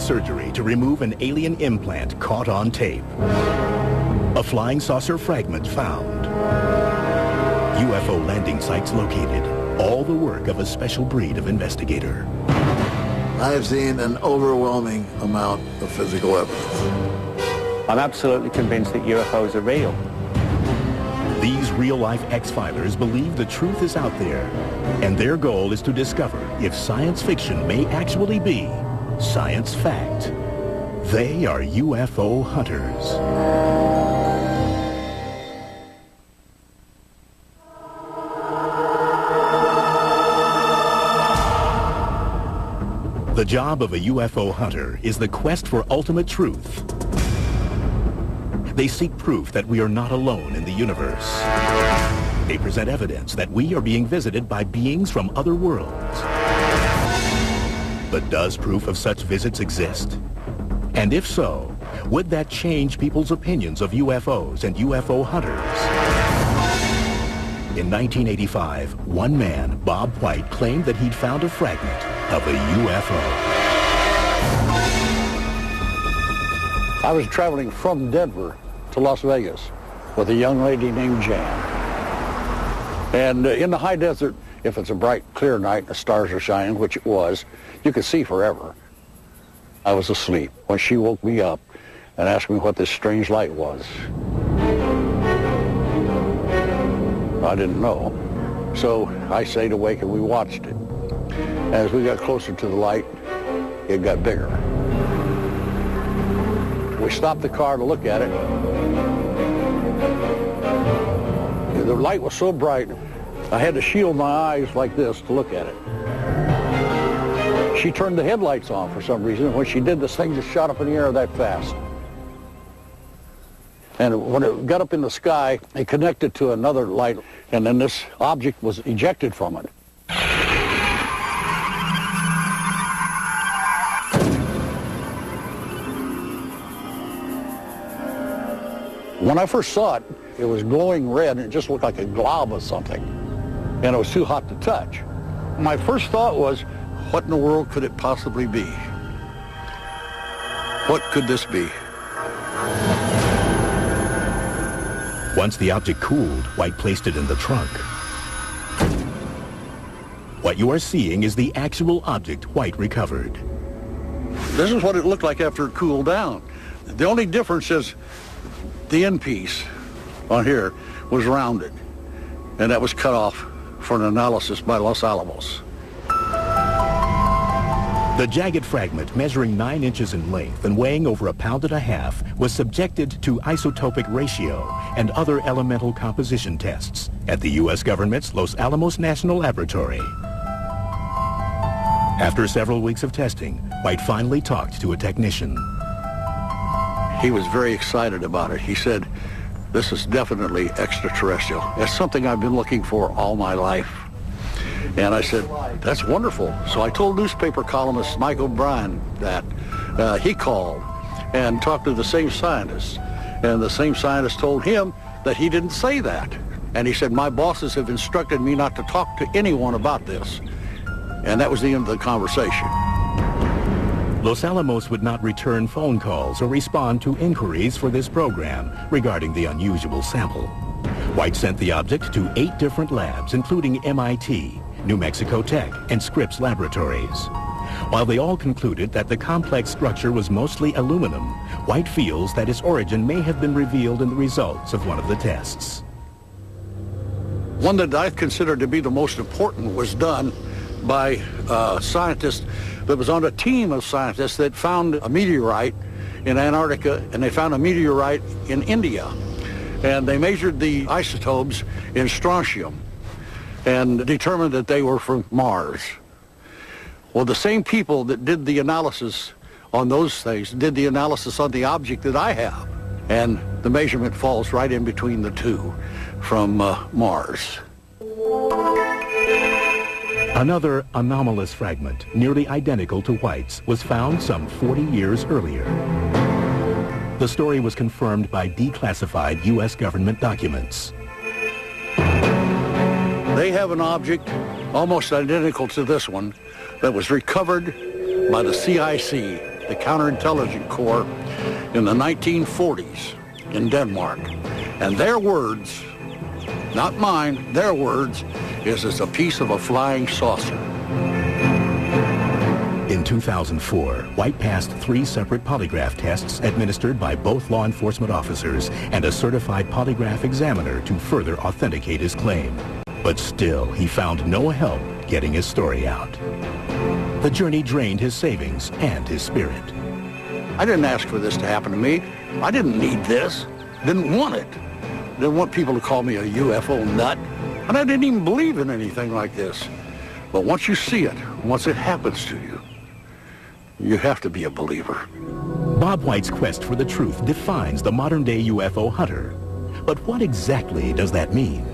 surgery to remove an alien implant caught on tape. A flying saucer fragment found. UFO landing sites located. All the work of a special breed of investigator. I've seen an overwhelming amount of physical evidence. I'm absolutely convinced that UFOs are real. These real-life X-Filers believe the truth is out there, and their goal is to discover if science fiction may actually be science fact. They are UFO hunters. The job of a UFO hunter is the quest for ultimate truth. They seek proof that we are not alone in the universe. They present evidence that we are being visited by beings from other worlds. But does proof of such visits exist? And if so, would that change people's opinions of UFOs and UFO hunters? In 1985, one man, Bob White, claimed that he'd found a fragment of a UFO. I was traveling from Denver to Las Vegas with a young lady named Jan. And in the high desert, if it's a bright, clear night and the stars are shining, which it was, you could see forever. I was asleep when she woke me up and asked me what this strange light was. I didn't know. So I stayed awake and we watched it. As we got closer to the light, it got bigger. We stopped the car to look at it. The light was so bright, I had to shield my eyes like this to look at it. She turned the headlights on for some reason, and when she did, this thing just shot up in the air that fast. And when it got up in the sky, it connected to another light, and then this object was ejected from it. When I first saw it, it was glowing red, and it just looked like a glob of something. And it was too hot to touch. My first thought was, what in the world could it possibly be? What could this be? Once the object cooled, White placed it in the trunk. What you are seeing is the actual object White recovered. This is what it looked like after it cooled down. The only difference is the end piece on here was rounded, and that was cut off for an analysis by Los Alamos. The jagged fragment, measuring 9 inches in length and weighing over 1.5 pounds, was subjected to isotopic ratio and other elemental composition tests at the U.S. government's Los Alamos National Laboratory. After several weeks of testing, White finally talked to a technician. He was very excited about it. He said, "This is definitely extraterrestrial. It's something I've been looking for all my life." And I said, "That's wonderful." So I told newspaper columnist Mike O'Brien that. He called and talked to the same scientist. And the same scientist told him that he didn't say that. And he said, "My bosses have instructed me not to talk to anyone about this." And that was the end of the conversation. Los Alamos would not return phone calls or respond to inquiries for this program regarding the unusual sample. White sent the object to 8 different labs, including MIT, New Mexico Tech, and Scripps Laboratories. While they all concluded that the complex structure was mostly aluminum, White feels that its origin may have been revealed in the results of one of the tests. One that I consider to be the most important was done by a scientist that was on a team of scientists that found a meteorite in Antarctica, and they found a meteorite in India. And they measured the isotopes in strontium and determined that they were from Mars. Well, the same people that did the analysis on those things did the analysis on the object that I have. And the measurement falls right in between the two from Mars. Another anomalous fragment, nearly identical to White's, was found some 40 years earlier. The story was confirmed by declassified U.S. government documents. They have an object almost identical to this one that was recovered by the CIC the Counterintelligence Corps in the 1940s in Denmark. And their words, not mine, their words, is it's a piece of a flying saucer. In 2004, White passed 3 separate polygraph tests administered by both law enforcement officers and a certified polygraph examiner to further authenticate his claim. But still, he found no help getting his story out. The journey drained his savings and his spirit. I didn't ask for this to happen to me. I didn't need this. Didn't want it. Didn't want people to call me a UFO nut. And I didn't even believe in anything like this. But once you see it, once it happens to you, you have to be a believer. Bob White's quest for the truth defines the modern-day UFO hunter. But what exactly does that mean?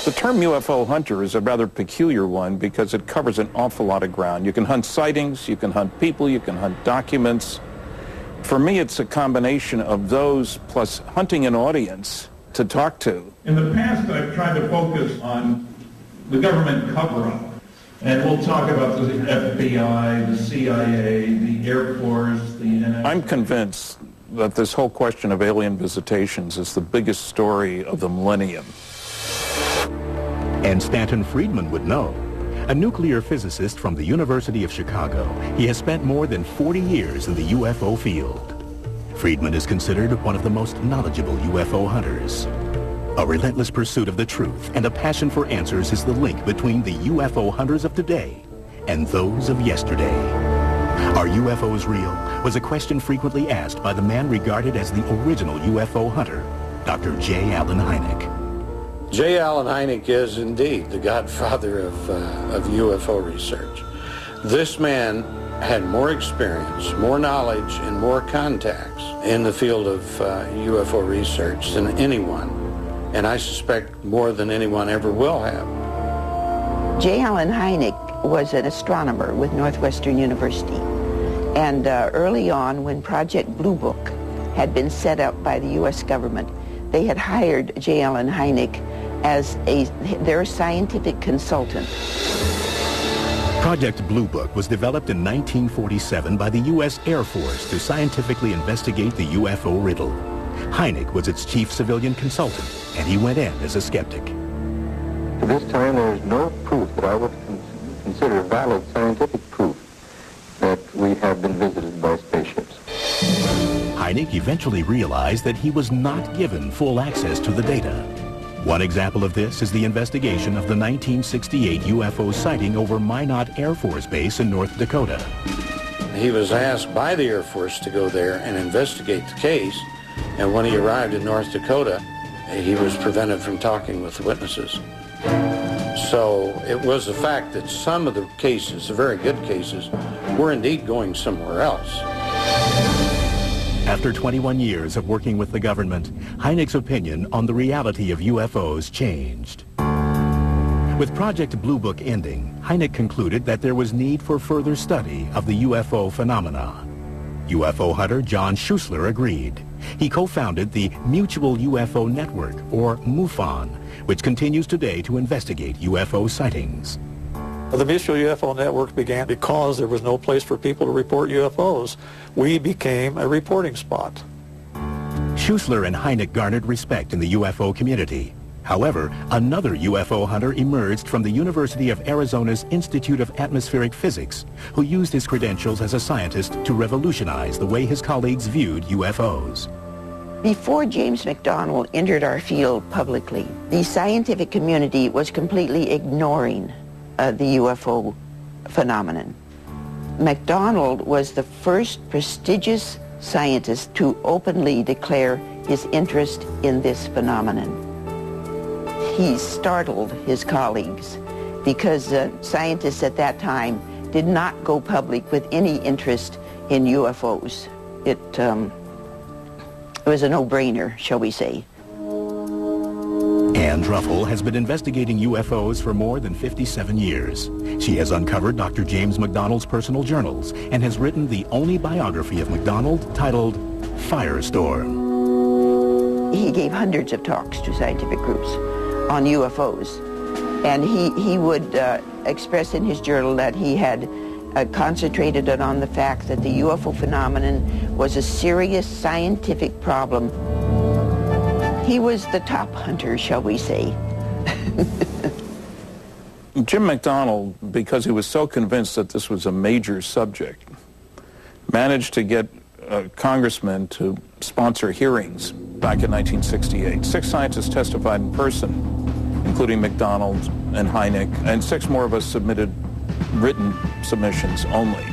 The term UFO hunter is a rather peculiar one because it covers an awful lot of ground. You can hunt sightings, you can hunt people, you can hunt documents. For me, it's a combination of those plus hunting an audience to talk to. In the past, I've tried to focus on the government cover-up. And we'll talk about the FBI, the CIA, the Air Force, the NSA. I'm convinced that this whole question of alien visitations is the biggest story of the millennium. And Stanton Friedman would know. A nuclear physicist from the University of Chicago, he has spent more than 40 years in the UFO field. Friedman is considered one of the most knowledgeable UFO hunters. A relentless pursuit of the truth and a passion for answers is the link between the UFO hunters of today and those of yesterday. Are UFOs real? Was a question frequently asked by the man regarded as the original UFO hunter, Dr. J. Allen Hynek. J. Allen Hynek is indeed the godfather of UFO research. This man had more experience, more knowledge, and more contacts in the field of UFO research than anyone. And I suspect more than anyone ever will have. J. Allen Hynek was an astronomer with Northwestern University. And early on, when Project Blue Book had been set up by the U.S. government, they had hired J. Allen Hynek as their scientific consultant. Project Blue Book was developed in 1947 by the U.S. Air Force to scientifically investigate the UFO riddle. Hynek was its chief civilian consultant, and he went in as a skeptic. To this time, there is no proof that I would consider valid scientific proof that we have been visited by spaceships. Hynek eventually realized that he was not given full access to the data. One example of this is the investigation of the 1968 UFO sighting over Minot Air Force Base in North Dakota. He was asked by the Air Force to go there and investigate the case, and when he arrived in North Dakota, he was prevented from talking with the witnesses. So it was the fact that some of the cases, the very good cases, were indeed going somewhere else. After 21 years of working with the government, Hynek's opinion on the reality of UFOs changed. With Project Blue Book ending, Hynek concluded that there was need for further study of the UFO phenomena. UFO hunter John Schuessler agreed. He co-founded the Mutual UFO Network, or MUFON, which continues today to investigate UFO sightings. The Mutual UFO Network began because there was no place for people to report UFOs. We became a reporting spot. Schuessler and Hynek garnered respect in the UFO community. However, another UFO hunter emerged from the University of Arizona's Institute of Atmospheric Physics, who used his credentials as a scientist to revolutionize the way his colleagues viewed UFOs. Before James McDonald entered our field publicly, the scientific community was completely ignoring the UFO phenomenon. McDonald was the first prestigious scientist to openly declare his interest in this phenomenon. He startled his colleagues because scientists at that time did not go public with any interest in UFOs. It was a no-brainer, shall we say. Ann Druffel has been investigating UFOs for more than 57 years. She has uncovered Dr. James McDonald's personal journals and has written the only biography of McDonald titled Firestorm. He gave hundreds of talks to scientific groups on UFOs, and he would express in his journal that he had concentrated on the fact that the UFO phenomenon was a serious scientific problem. He was the top hunter, shall we say. Jim McDonnell, because he was so convinced that this was a major subject, managed to get congressmen to sponsor hearings back in 1968. 6 scientists testified in person, including McDonald and Hynek, and 6 more of us submitted written submissions only.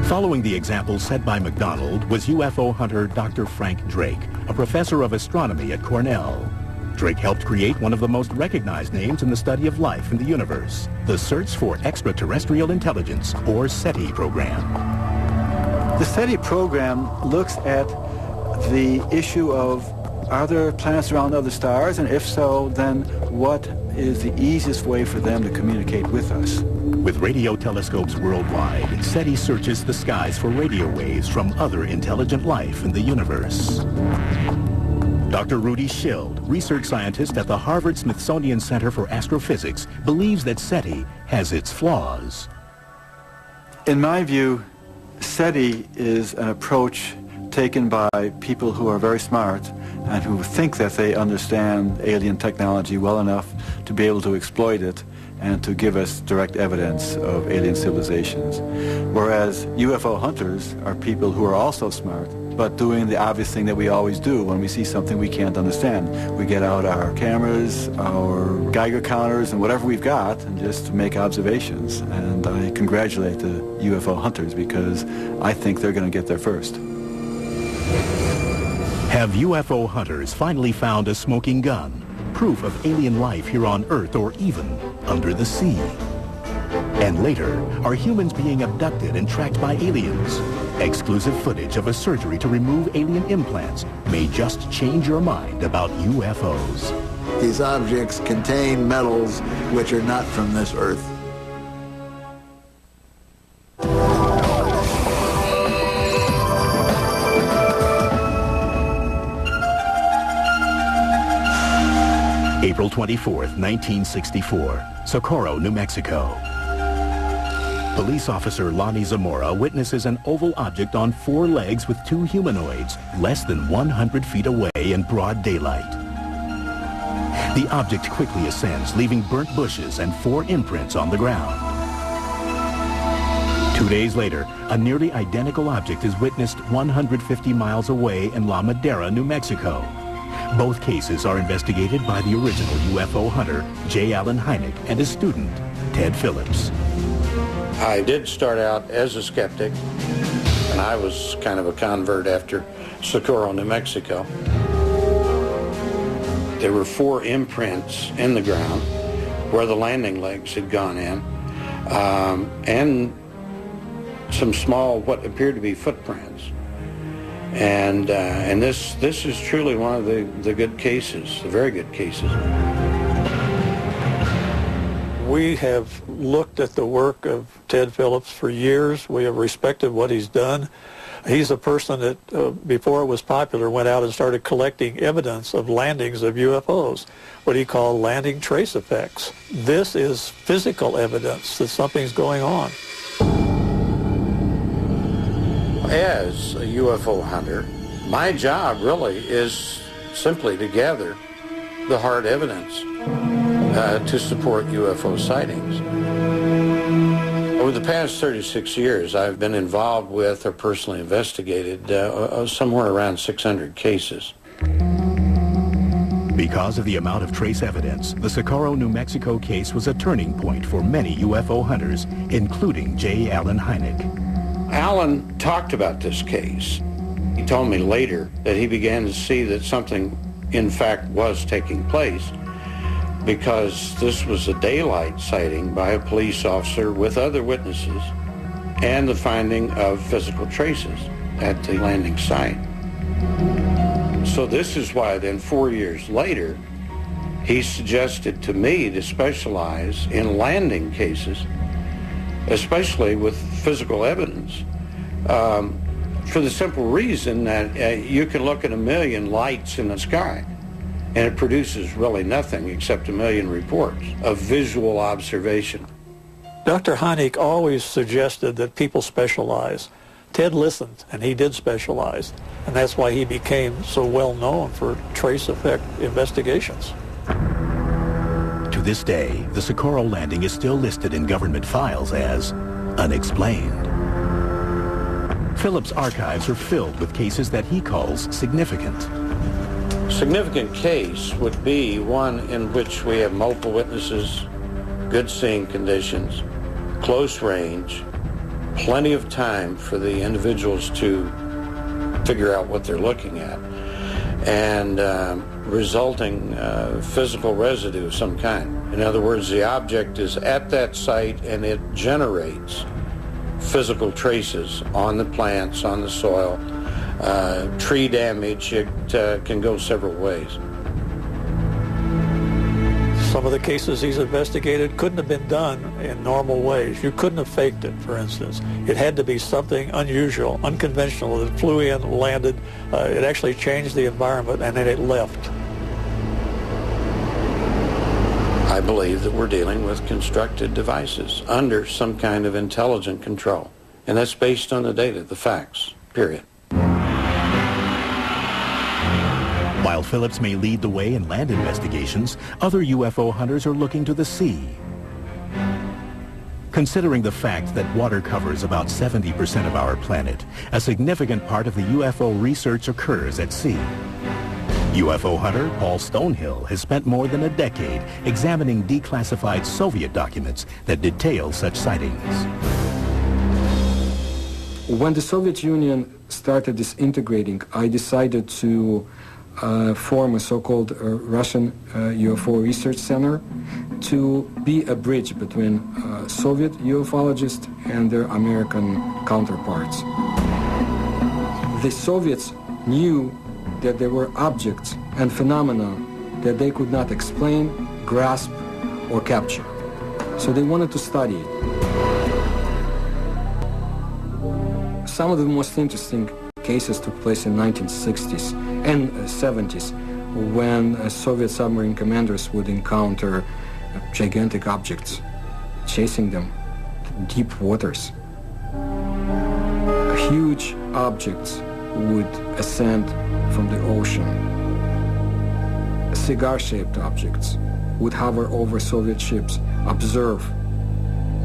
Following the example set by McDonald was UFO hunter Dr. Frank Drake, a professor of astronomy at Cornell. Drake helped create one of the most recognized names in the study of life in the universe, the Search for Extraterrestrial Intelligence, or SETI program. The SETI program looks at the issue of, are there planets around other stars, and if so, then what is the easiest way for them to communicate with us? With radio telescopes worldwide, SETI searches the skies for radio waves from other intelligent life in the universe. Dr. Rudy Schild, research scientist at the Harvard-Smithsonian Center for Astrophysics, believes that SETI has its flaws. In my view, SETI is an approach taken by people who are very smart and who think that they understand alien technology well enough to be able to exploit it and to give us direct evidence of alien civilizations. Whereas UFO hunters are people who are also smart, but doing the obvious thing that we always do when we see something we can't understand. We get out our cameras, our Geiger counters, and whatever we've got, and just make observations. And I congratulate the UFO hunters because I think they're going to get there first. Have UFO hunters finally found a smoking gun? Proof of alien life here on Earth or even under the sea? And later, are humans being abducted and tracked by aliens? Exclusive footage of a surgery to remove alien implants may just change your mind about UFOs. These objects contain metals which are not from this Earth. April 24th, 1964, Socorro, New Mexico. Police officer Lonnie Zamora witnesses an oval object on 4 legs with 2 humanoids less than 100 feet away in broad daylight. The object quickly ascends, leaving burnt bushes and 4 imprints on the ground. 2 days later, a nearly identical object is witnessed 150 miles away in La Madera, New Mexico. Both cases are investigated by the original UFO hunter, J. Allen Hynek, and his student, Ted Phillips. I did start out as a skeptic, and I was kind of a convert after Socorro, New Mexico. There were 4 imprints in the ground where the landing legs had gone in, and some small, what appeared to be footprints. And this is truly one of the good cases, the very good cases. We have looked at the work of Ted Phillips for years. We have respected what he's done. He's a person that, before it was popular, went out and started collecting evidence of landings of UFOs, what he called landing trace effects. This is physical evidence that something's going on. As a UFO hunter, my job really is simply to gather the hard evidence to support UFO sightings. Over the past 36 years, I've been involved with or personally investigated somewhere around 600 cases. Because of the amount of trace evidence, the Socorro, New Mexico case was a turning point for many UFO hunters, including J. Allen Hynek. Allen talked about this case. He told me later that he began to see that something, in fact, was taking place because this was a daylight sighting by a police officer with other witnesses and the finding of physical traces at the landing site. So this is why then 4 years later, he suggested to me to specialize in landing cases, especially with physical evidence, for the simple reason that you can look at 1 million lights in the sky and it produces really nothing except 1 million reports of visual observation. Dr. Heineck always suggested that people specialize. Ted listened, and he did specialize, and that's why he became so well known for trace effect investigations. To this day, the Socorro landing is still listed in government files as unexplained. Phillips' archives are filled with cases that he calls significant. Significant case would be one in which we have multiple witnesses, good seeing conditions, close range, plenty of time for the individuals to figure out what they're looking at, and resulting physical residue of some kind. In other words, the object is at that site and it generates physical traces on the plants, on the soil, tree damage. It can go several ways. Some of the cases he's investigated couldn't have been done in normal ways. You couldn't have faked it, for instance. It had to be something unusual, unconventional, that flew in, landed, it actually changed the environment, and then it left. I believe that we're dealing with constructed devices under some kind of intelligent control. And that's based on the data, the facts, period. While Phillips may lead the way in land investigations, other UFO hunters are looking to the sea. Considering the fact that water covers about 70% of our planet, a significant part of the UFO research occurs at sea. UFO hunter Paul Stonehill has spent more than a decade examining declassified Soviet documents that detail such sightings. When the Soviet Union started disintegrating, I decided to form a so-called Russian UFO Research Center to be a bridge between Soviet ufologists and their American counterparts. The Soviets knew that there were objects and phenomena that they could not explain, grasp, or capture. So they wanted to study it. Some of the most interesting cases took place in 1960s and 70s when Soviet submarine commanders would encounter gigantic objects, chasing them to deep waters. Huge objects would ascend from the ocean. Cigar-shaped objects would hover over Soviet ships, observe,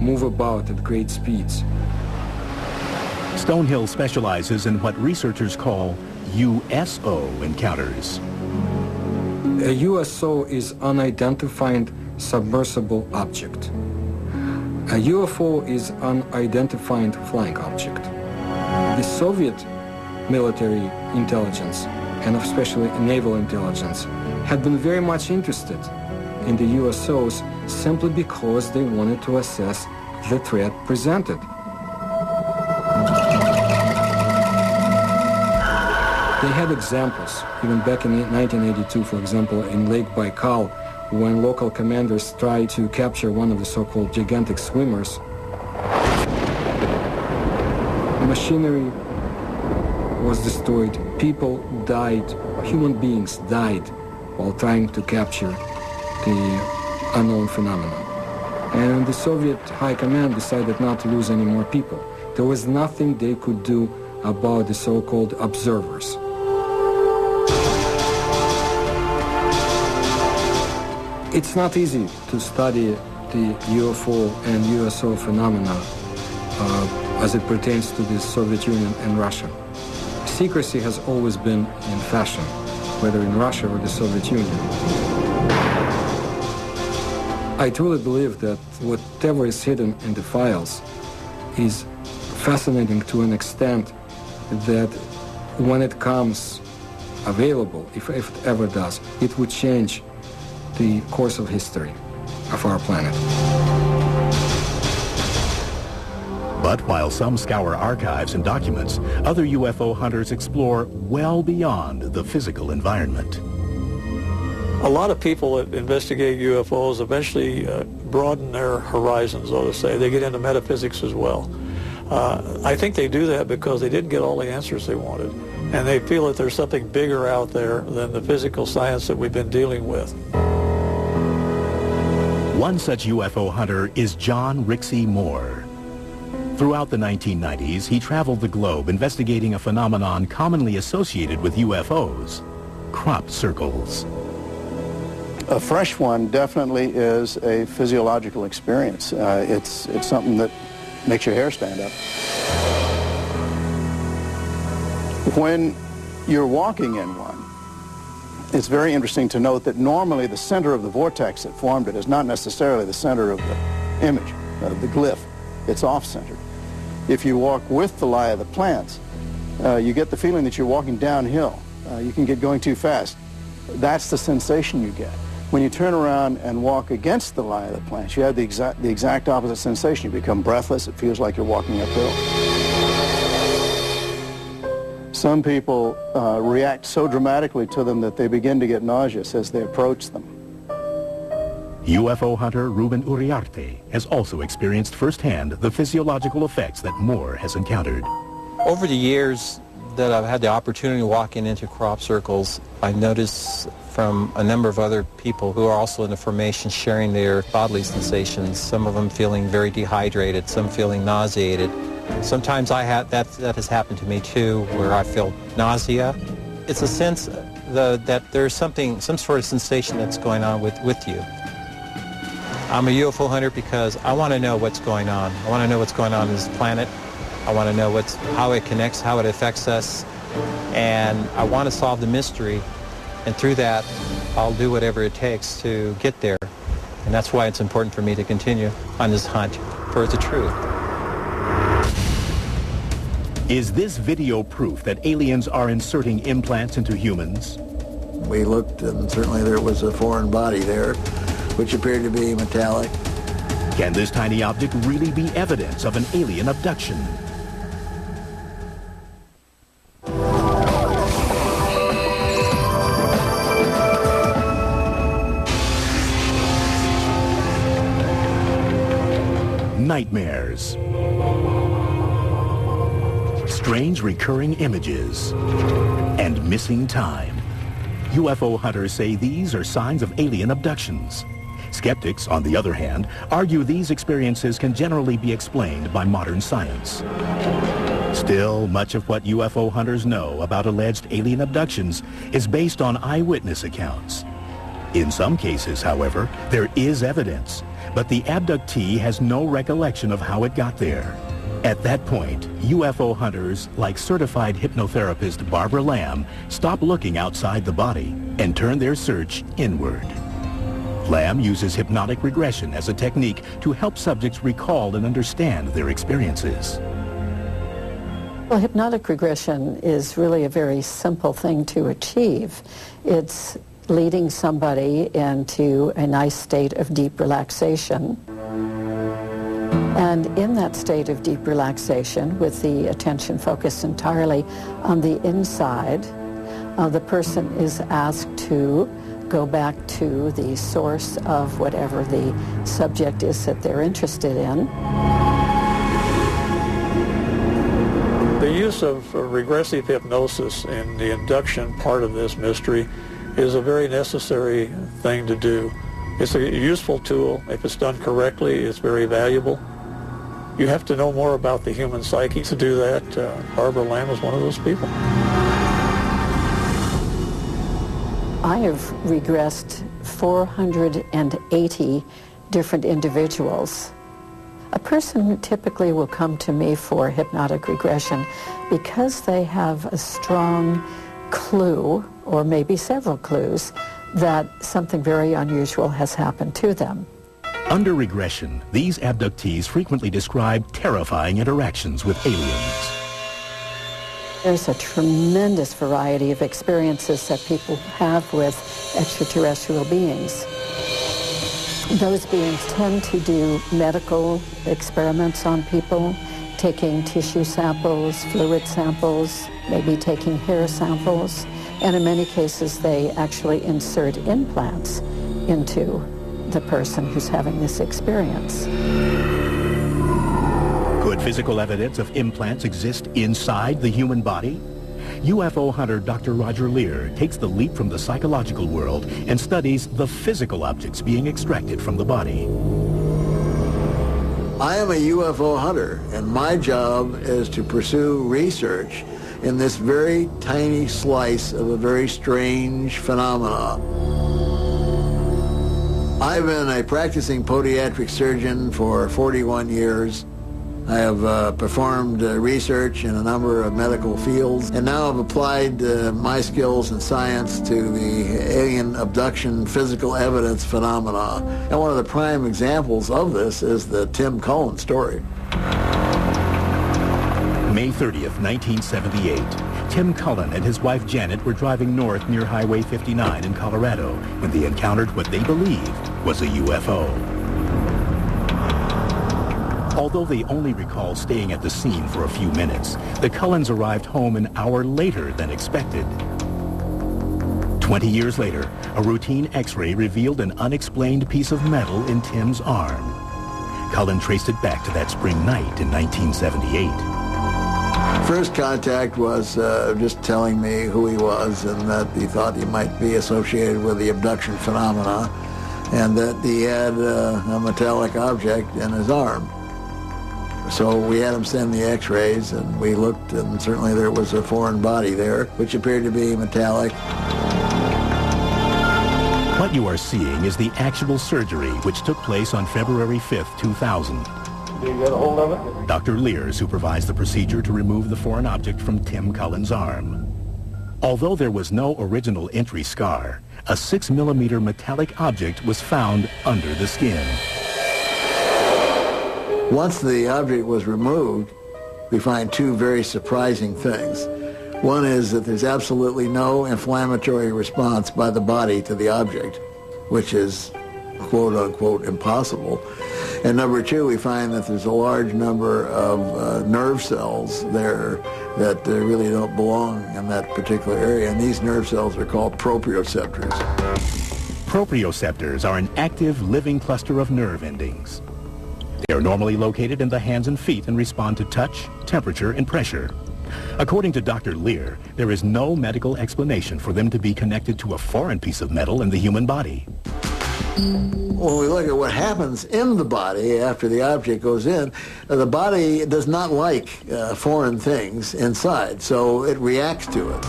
move about at great speeds. Stonehill specializes in what researchers call USO encounters. A USO is unidentified submersible object. A UFO is unidentified flying object. The Soviet military intelligence, and especially naval intelligence, had been very much interested in the USOs simply because they wanted to assess the threat presented. They had examples, even back in 1982, for example, in Lake Baikal, when local commanders tried to capture one of the so-called gigantic swimmers. Machinery was destroyed, people died, human beings died while trying to capture the unknown phenomenon. And the Soviet High Command decided not to lose any more people. There was nothing they could do about the so-called observers. It's not easy to study the UFO and USO phenomena as it pertains to the Soviet Union and Russia. Secrecy has always been in fashion, whether in Russia or the Soviet Union. I truly believe that whatever is hidden in the files is fascinating to an extent that when it comes available, if it ever does, it would change the course of history of our planet. But while some scour archives and documents, other UFO hunters explore well beyond the physical environment. A lot of people that investigate UFOs eventually broaden their horizons, so to say. They get into metaphysics as well. I think they do that because they didn't get all the answers they wanted, and they feel that there's something bigger out there than the physical science that we've been dealing with. One such UFO hunter is John Rixey Moore. Throughout the 1990s, he traveled the globe investigating a phenomenon commonly associated with UFOs, crop circles. A fresh one definitely is a physiological experience. It's something that makes your hair stand up. When you're walking in one, it's very interesting to note that normally the center of the vortex that formed it is not necessarily the center of the image, the glyph. It's off-centered. If you walk with the lie of the plants, you get the feeling that you're walking downhill. You can get going too fast. That's the sensation you get. When you turn around and walk against the lie of the plants, you have the exact opposite sensation. You become breathless. It feels like you're walking uphill. Some people react so dramatically to them that they begin to get nauseous as they approach them. UFO hunter Ruben Uriarte has also experienced firsthand the physiological effects that Moore has encountered. Over the years that I've had the opportunity of walking into crop circles, I noticed from a number of other people who are also in the formation sharing their bodily sensations, some of them feeling very dehydrated, some feeling nauseated. Sometimes that has happened to me too, where I feel nausea. It's a sense that there's some sort of sensation that's going on with you. I'm a UFO hunter because I want to know what's going on. I want to know what's going on this planet. I want to know how it connects, how it affects us, and I want to solve the mystery. And through that, I'll do whatever it takes to get there. And that's why it's important for me to continue on this hunt for the truth. Is this video proof that aliens are inserting implants into humans? We looked, and certainly there was a foreign body there, which appeared to be metallic. Can this tiny object really be evidence of an alien abduction? Nightmares. Strange recurring images. And missing time. UFO hunters say these are signs of alien abductions. Skeptics, on the other hand, argue these experiences can generally be explained by modern science. Still, much of what UFO hunters know about alleged alien abductions is based on eyewitness accounts. In some cases, however, there is evidence, but the abductee has no recollection of how it got there. At that point, UFO hunters, like certified hypnotherapist Barbara Lamb, stop looking outside the body and turn their search inward. Lamb uses hypnotic regression as a technique to help subjects recall and understand their experiences. Well, hypnotic regression is really a very simple thing to achieve. It's leading somebody into a nice state of deep relaxation. And in that state of deep relaxation, with the attention focused entirely on the inside, the person is asked to go back to the source of whatever the subject is that they're interested in. The use of regressive hypnosis in the induction part of this mystery is a very necessary thing to do. It's a useful tool. If it's done correctly, it's very valuable. You have to know more about the human psyche to do that. Barbara Lamb is one of those people. I have regressed 480 different individuals. A person typically will come to me for hypnotic regression because they have a strong clue, or maybe several clues, that something very unusual has happened to them. Under regression, these abductees frequently describe terrifying interactions with aliens. There's a tremendous variety of experiences that people have with extraterrestrial beings. Those beings tend to do medical experiments on people, taking tissue samples, fluid samples, maybe taking hair samples, and in many cases they actually insert implants into the person who's having this experience. Could physical evidence of implants exist inside the human body? UFO hunter Dr. Roger Lear takes the leap from the psychological world and studies the physical objects being extracted from the body. I am a UFO hunter, and my job is to pursue research in this very tiny slice of a very strange phenomena. I've been a practicing podiatric surgeon for 41 years. I have performed research in a number of medical fields, and now I've applied my skills in science to the alien abduction physical evidence phenomena. And one of the prime examples of this is the Tim Cullen story. May 30th, 1978. Tim Cullen and his wife Janet were driving north near Highway 59 in Colorado when they encountered what they believed was a UFO. Although they only recall staying at the scene for a few minutes, the Cullens arrived home an hour later than expected. 20 years later, a routine X-ray revealed an unexplained piece of metal in Tim's arm. Cullen traced it back to that spring night in 1978. First contact was just telling me who he was and that he thought he might be associated with the abduction phenomena and that he had a metallic object in his arm. So we had him send the X-rays, and we looked, and certainly there was a foreign body there, which appeared to be metallic. What you are seeing is the actual surgery, which took place on February 5th, 2000. Did you get a hold of it? Dr. Lear supervised the procedure to remove the foreign object from Tim Cullen's arm. Although there was no original entry scar, a 6mm metallic object was found under the skin. Once the object was removed, we find two very surprising things. One is that there's absolutely no inflammatory response by the body to the object, which is quote-unquote impossible. And number two, we find that there's a large number of nerve cells there that really don't belong in that particular area, and these nerve cells are called proprioceptors. Proprioceptors are an active, living cluster of nerve endings. They are normally located in the hands and feet and respond to touch, temperature, and pressure. According to Dr. Lear, there is no medical explanation for them to be connected to a foreign piece of metal in the human body. When we look at what happens in the body after the object goes in, the body does not like foreign things inside, so it reacts to it.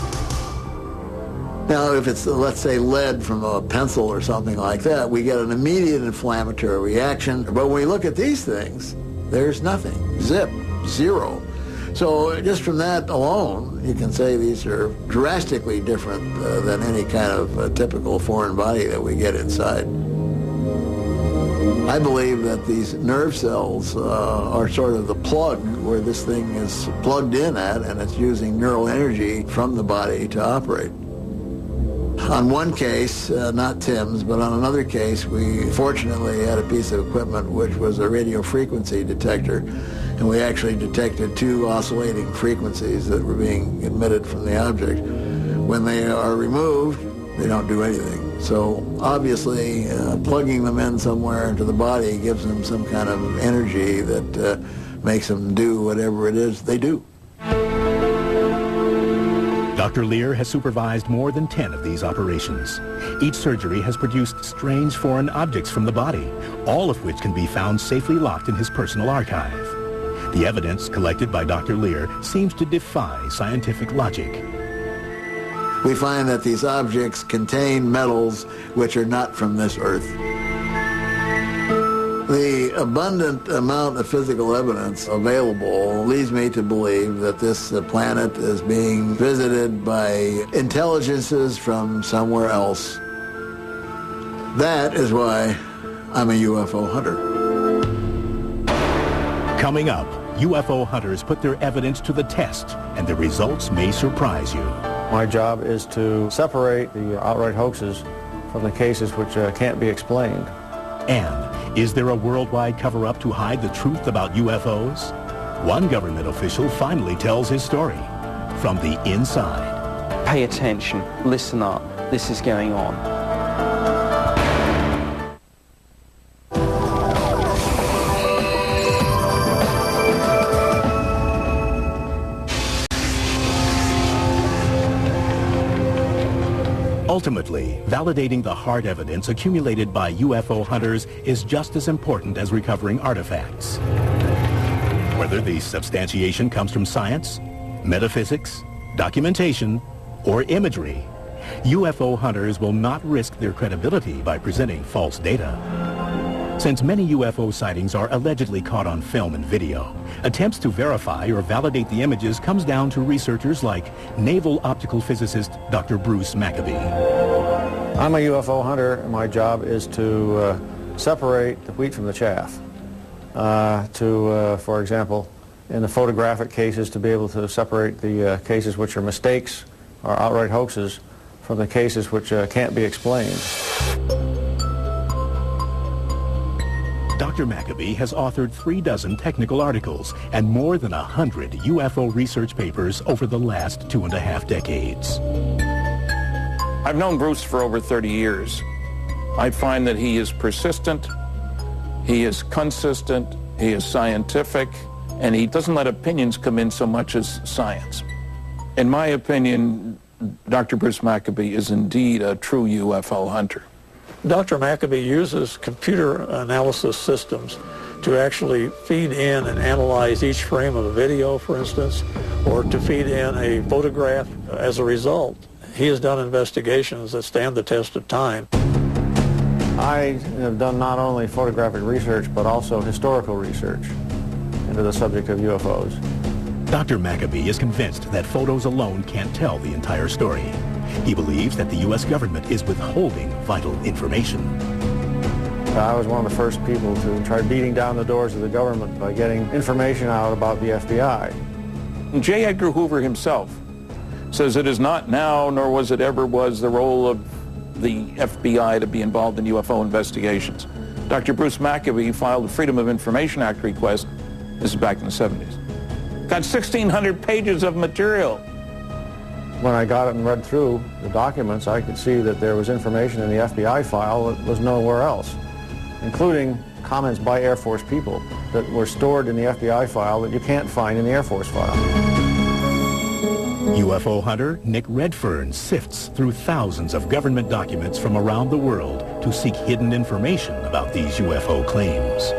Now, if it's, let's say, lead from a pencil or something like that, we get an immediate inflammatory reaction. But when we look at these things, there's nothing. Zip. Zero. So just from that alone, you can say these are drastically different than any kind of typical foreign body that we get inside. I believe that these nerve cells are sort of the plug where this thing is plugged in at, and it's using neural energy from the body to operate. On one case, not Tim's, but on another case, we fortunately had a piece of equipment which was a radio frequency detector, and we actually detected two oscillating frequencies that were being emitted from the object. When they are removed, they don't do anything. So obviously, plugging them in somewhere into the body gives them some kind of energy that makes them do whatever it is they do. Dr. Lear has supervised more than 10 of these operations. Each surgery has produced strange foreign objects from the body, all of which can be found safely locked in his personal archive. The evidence collected by Dr. Lear seems to defy scientific logic. We find that these objects contain metals which are not from this earth. The abundant amount of physical evidence available leads me to believe that this planet is being visited by intelligences from somewhere else. That is why I'm a UFO hunter. Coming up, UFO hunters put their evidence to the test, and the results may surprise you. My job is to separate the outright hoaxes from the cases which can't be explained. And is there a worldwide cover-up to hide the truth about UFOs? One government official finally tells his story from the inside. Pay attention, listen up, this is going on. Ultimately, validating the hard evidence accumulated by UFO hunters is just as important as recovering artifacts. Whether the substantiation comes from science, metaphysics, documentation, or imagery, UFO hunters will not risk their credibility by presenting false data. Since many UFO sightings are allegedly caught on film and video, attempts to verify or validate the images comes down to researchers like naval optical physicist Dr. Bruce Maccabee. I'm a UFO hunter, and my job is to separate the wheat from the chaff. For example, in the photographic cases, to be able to separate the cases which are mistakes or outright hoaxes from the cases which can't be explained. Dr. Maccabee has authored 36 technical articles and more than 100 UFO research papers over the last 2.5 decades. I've known Bruce for over 30 years. I find that he is persistent, he is consistent, he is scientific, and he doesn't let opinions come in so much as science. In my opinion, Dr. Bruce Maccabee is indeed a true UFO hunter. Dr. Maccabee uses computer analysis systems to actually feed in and analyze each frame of a video, for instance, or to feed in a photograph. As a result, he has done investigations that stand the test of time. I have done not only photographic research, but also historical research into the subject of UFOs. Dr. Maccabee is convinced that photos alone can't tell the entire story. He believes that the U.S. government is withholding vital information. I was one of the first people to try beating down the doors of the government by getting information out about the FBI. J. Edgar Hoover himself says it is not now, nor was it ever was, the role of the FBI to be involved in UFO investigations. Dr. Bruce Maccabee filed a Freedom of Information Act request. This is back in the 70s. Got 1,600 pages of material. When I got it and read through the documents, I could see that there was information in the FBI file that was nowhere else, including comments by Air Force people that were stored in the FBI file that you can't find in the Air Force file. UFO hunter Nick Redfern sifts through thousands of government documents from around the world to seek hidden information about these UFO claims.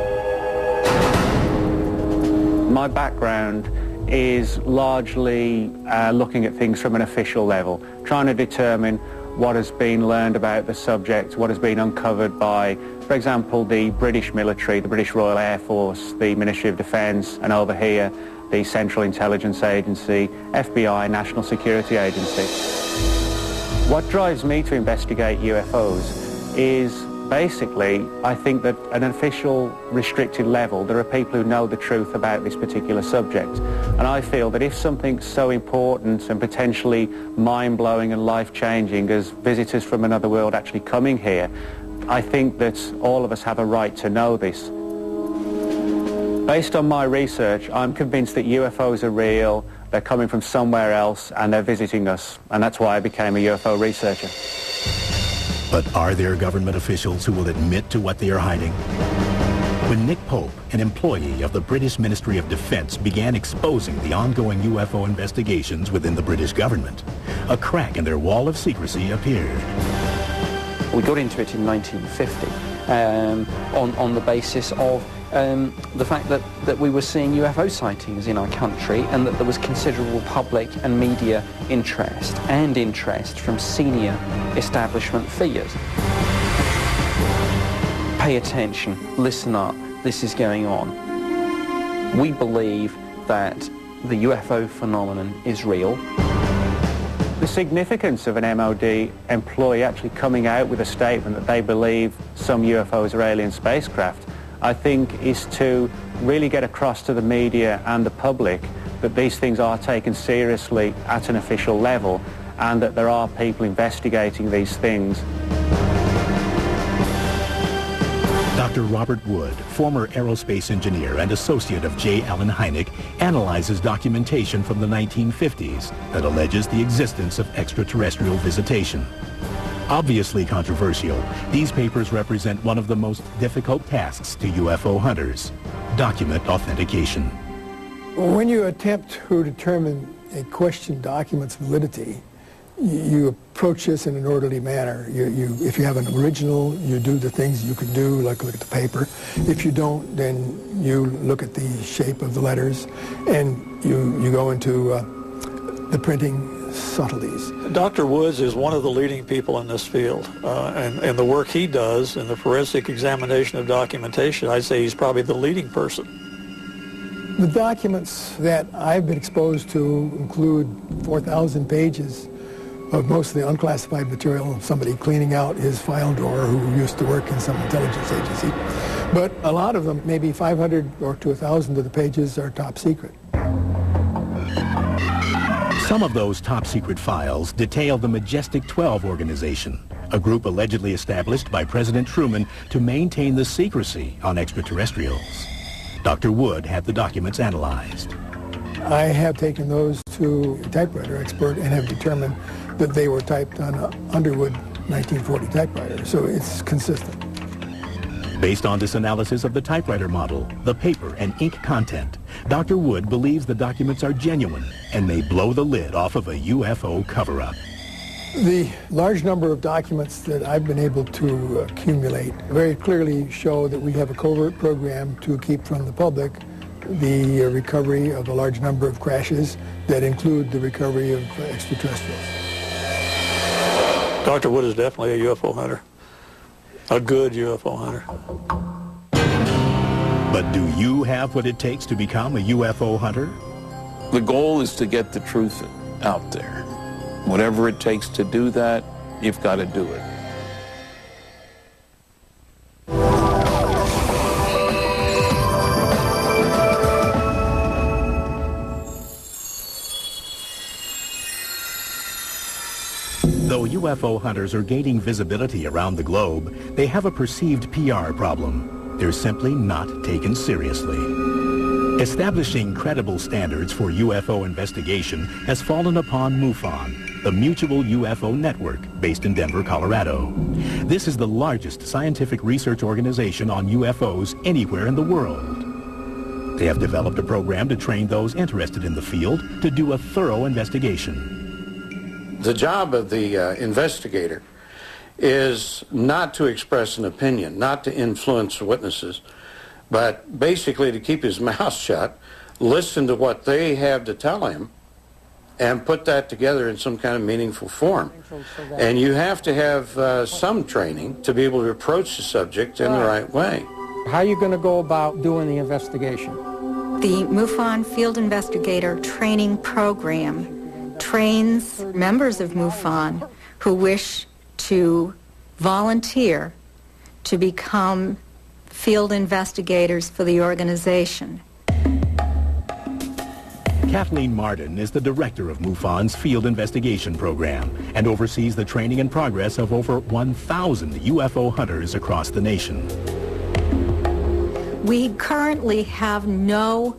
My background is largely looking at things from an official level, trying to determine what has been learned about the subject, what has been uncovered by, for example, the British military, the British Royal Air Force, the Ministry of Defence, and over here, the Central Intelligence Agency, FBI, National Security Agency. What drives me to investigate UFOs is basically, I think that at an official restricted level, there are people who know the truth about this particular subject. And I feel that if something so important and potentially mind-blowing and life-changing as visitors from another world actually coming here, I think that all of us have a right to know this. Based on my research, I'm convinced that UFOs are real, they're coming from somewhere else, and they're visiting us. And that's why I became a UFO researcher. But are there government officials who will admit to what they are hiding? When Nick Pope, an employee of the British Ministry of Defence, began exposing the ongoing UFO investigations within the British government, a crack in their wall of secrecy appeared. We got into it in 1950 on the basis of the fact that we were seeing UFO sightings in our country and that there was considerable public and media interest from senior establishment figures. Pay attention, listen up, this is going on. We believe that the UFO phenomenon is real. The significance of an MOD employee actually coming out with a statement that they believe some UFOs are alien spacecraft, I think, is to really get across to the media and the public that these things are taken seriously at an official level and that there are people investigating these things. Dr. Robert Wood, former aerospace engineer and associate of J. Allen Hynek, analyzes documentation from the 1950s that alleges the existence of extraterrestrial visitation. Obviously controversial, these papers represent one of the most difficult tasks to UFO hunters: document authentication. When you attempt to determine a questioned document's validity, you approach this in an orderly manner. If you have an original, you do the things you can do, like look at the paper. If you don't, then you look at the shape of the letters, and you go into the printing subtleties. Dr. Woods is one of the leading people in this field, and the work he does in the forensic examination of documentation, I'd say he's probably the leading person. The documents that I've been exposed to include 4,000 pages of mostly unclassified material, somebody cleaning out his file drawer who used to work in some intelligence agency. But a lot of them, maybe 500 or to 1,000 of the pages, are top secret. Some of those top secret files detail the Majestic 12 organization, a group allegedly established by President Truman to maintain the secrecy on extraterrestrials. Dr. Wood had the documents analyzed. I have taken those to a typewriter expert and have determined that they were typed on an Underwood 1940 typewriter, so it's consistent. Based on this analysis of the typewriter model, the paper and ink content, Dr. Wood believes the documents are genuine and may blow the lid off of a UFO cover-up. The large number of documents that I've been able to accumulate very clearly show that we have a covert program to keep from the public the recovery of a large number of crashes that include the recovery of extraterrestrials. Dr. Wood is definitely a UFO hunter, a good UFO hunter. But do you have what it takes to become a UFO hunter? The goal is to get the truth out there. Whatever it takes to do that, you've got to do it. Though UFO hunters are gaining visibility around the globe, they have a perceived PR problem. They're simply not taken seriously. Establishing credible standards for UFO investigation has fallen upon MUFON, the Mutual UFO Network based in Denver, Colorado. This is the largest scientific research organization on UFOs anywhere in the world. They have developed a program to train those interested in the field to do a thorough investigation. The job of the investigator is not to express an opinion, not to influence witnesses, but basically to keep his mouth shut, listen to what they have to tell him, and put that together in some kind of meaningful form. And you have to have some training to be able to approach the subject in the right way. How are you going to go about doing the investigation? The MUFON Field Investigator Training Program trains members of MUFON who wish to volunteer to become field investigators for the organization. Kathleen Martin is the director of MUFON's Field Investigation Program and oversees the training and progress of over 1,000 UFO hunters across the nation. We currently have no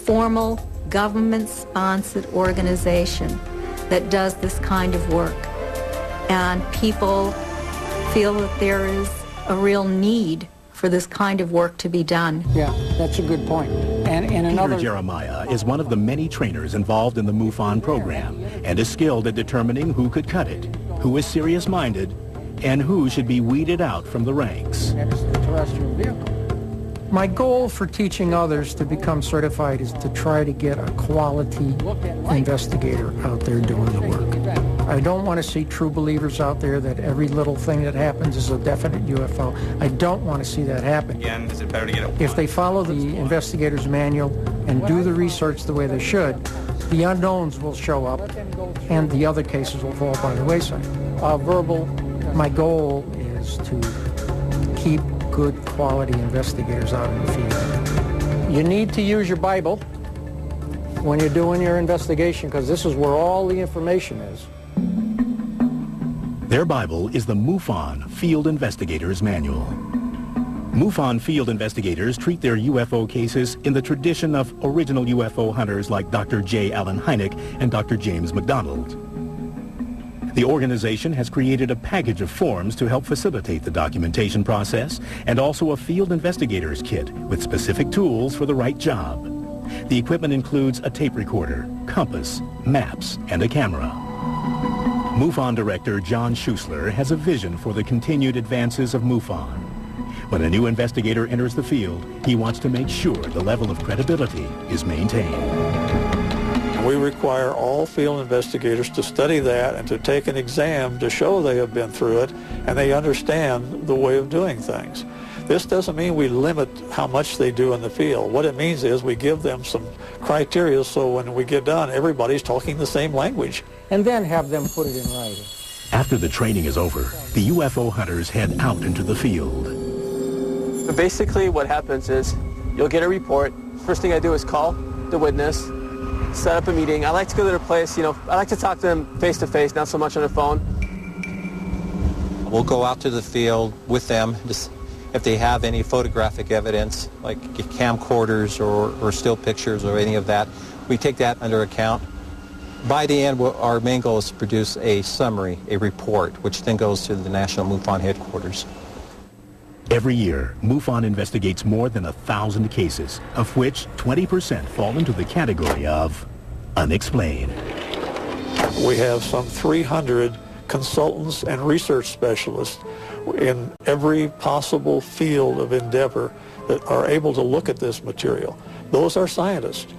formal government-sponsored organization that does this kind of work, and people feel that there is a real need for this kind of work to be done. Yeah, that's a good point. And Peter Jeremiah is one of the many trainers involved in the MUFON program and is skilled at determining who could cut it, who is serious-minded, and who should be weeded out from the ranks. Extraterrestrial vehicle. My goal for teaching others to become certified is to try to get a quality investigator out there doing the work. I don't want to see true believers out there that every little thing that happens is a definite UFO. I don't want to see that happen. Again, is it better to get If they follow the investigator's manual and do the research the way they should, the unknowns will show up and the other cases will fall by the wayside. Verbal, my goal is to keep good quality investigators out in the field. You need to use your Bible when you're doing your investigation because this is where all the information is. Their Bible is the MUFON Field Investigators Manual. MUFON field investigators treat their UFO cases in the tradition of original UFO hunters like Dr. J. Allen Hynek and Dr. James McDonald. The organization has created a package of forms to help facilitate the documentation process and also a field investigator's kit with specific tools for the right job. The equipment includes a tape recorder, compass, maps, and a camera. MUFON director John Schuessler has a vision for the continued advances of MUFON. When a new investigator enters the field, he wants to make sure the level of credibility is maintained. We require all field investigators to study that and to take an exam to show they have been through it and they understand the way of doing things. This doesn't mean we limit how much they do in the field. What it means is we give them some criteria so when we get done, everybody's talking the same language. And then have them put it in writing. After the training is over, the UFO hunters head out into the field. Basically what happens is you'll get a report. First thing I do is call the witness, set up a meeting. I like to go to their place, I like to talk to them face to face, not so much on the phone. We'll go out to the field with them, just if they have any photographic evidence, like camcorders or still pictures or any of that, we take that under account. By the end, our main goal is to produce a summary, a report, which then goes to the National MUFON headquarters. Every year, MUFON investigates more than 1,000 cases, of which 20% fall into the category of unexplained. We have some 300 consultants and research specialists in every possible field of endeavor that are able to look at this material. Those are scientists.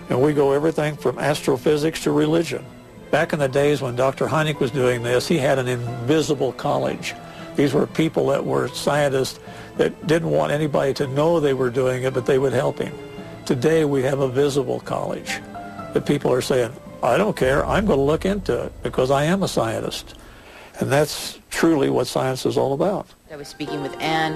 And we go everything from astrophysics to religion. Back in the days when Dr. Hynek was doing this, he had an invisible college. These were people that were scientists that didn't want anybody to know they were doing it, but they would help him. Today we have a visible college that people are saying, I don't care, I'm going to look into it because I am a scientist. And that's truly what science is all about. I was speaking with Anne.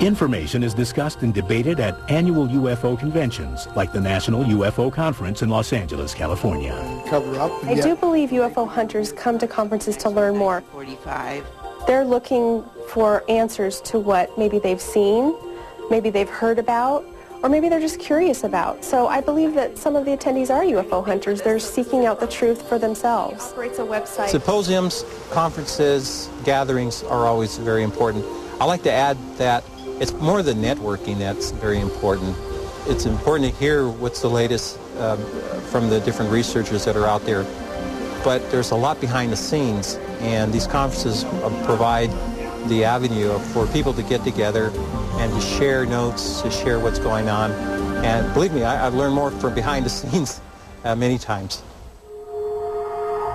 Information is discussed and debated at annual UFO conventions, like the National UFO Conference in Los Angeles, California. Cover up. I do believe UFO hunters come to conferences to learn more. 45. They're looking for answers to what maybe they've seen, maybe they've heard about, or maybe they're just curious about. So I believe that some of the attendees are UFO hunters. They're seeking out the truth for themselves. Operates a website. Symposiums, conferences, gatherings are always very important. I like to add that it's more the networking that's very important. It's important to hear what's the latest from the different researchers that are out there. But there's a lot behind the scenes, and these conferences provide the avenue for people to get together and to share notes, to share what's going on. And believe me, I've learned more from behind the scenes many times.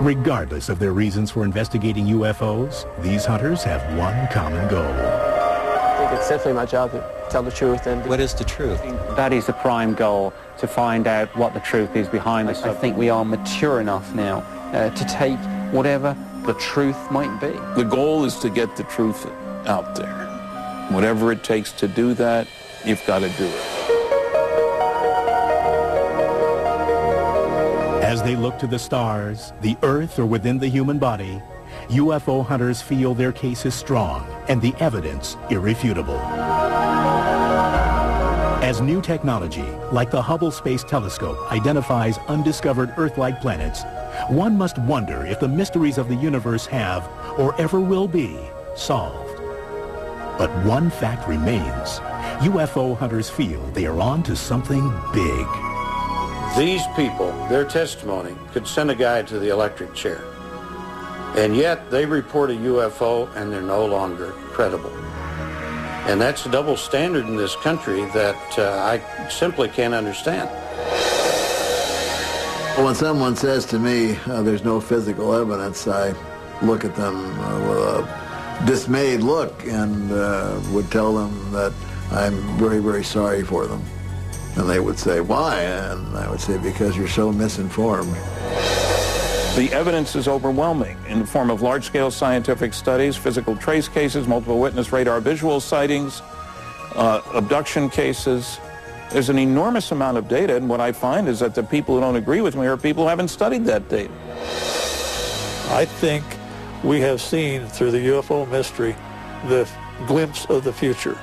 Regardless of their reasons for investigating UFOs, these hunters have one common goal. I think it's simply my job to tell the truth. And what is the truth? That is the prime goal, to find out what the truth is behind the subject. I think we are mature enough now to take whatever the truth might be. The goal is to get the truth out there. Whatever it takes to do that, you've got to do it. As they look to the stars, the earth, or within the human body, UFO hunters feel their case is strong and the evidence irrefutable. As new technology, like the Hubble Space Telescope, identifies undiscovered Earth-like planets, one must wonder if the mysteries of the universe have, or ever will be, solved. But one fact remains. UFO hunters feel they are on to something big. These people, their testimony, could send a guy to the electric chair. And yet they report a UFO and they're no longer credible. And that's a double standard in this country that I simply can't understand. When someone says to me, there's no physical evidence, I look at them with a dismayed look and would tell them that I'm very, very sorry for them. And they would say, why? And I would say, because you're so misinformed. The evidence is overwhelming in the form of large-scale scientific studies, physical trace cases, multiple witness radar visual sightings, abduction cases. There's an enormous amount of data, and what I find is that the people who don't agree with me are people who haven't studied that data. I think we have seen through the UFO mystery the glimpse of the future.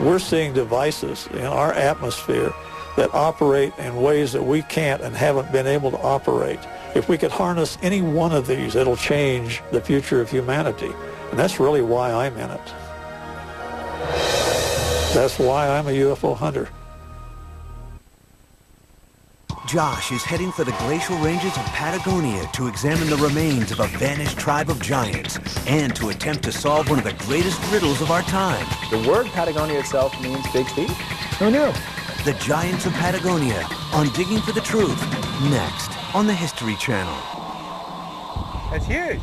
We're seeing devices in our atmosphere that operate in ways that we can't and haven't been able to operate. If we could harness any one of these, it'll change the future of humanity. And that's really why I'm in it. That's why I'm a UFO hunter. Josh is heading for the glacial ranges of Patagonia to examine the remains of a vanished tribe of giants and to attempt to solve one of the greatest riddles of our time. The word Patagonia itself means big feet. Who knew? The Giants of Patagonia on Digging for the Truth, next on the History Channel. That's huge.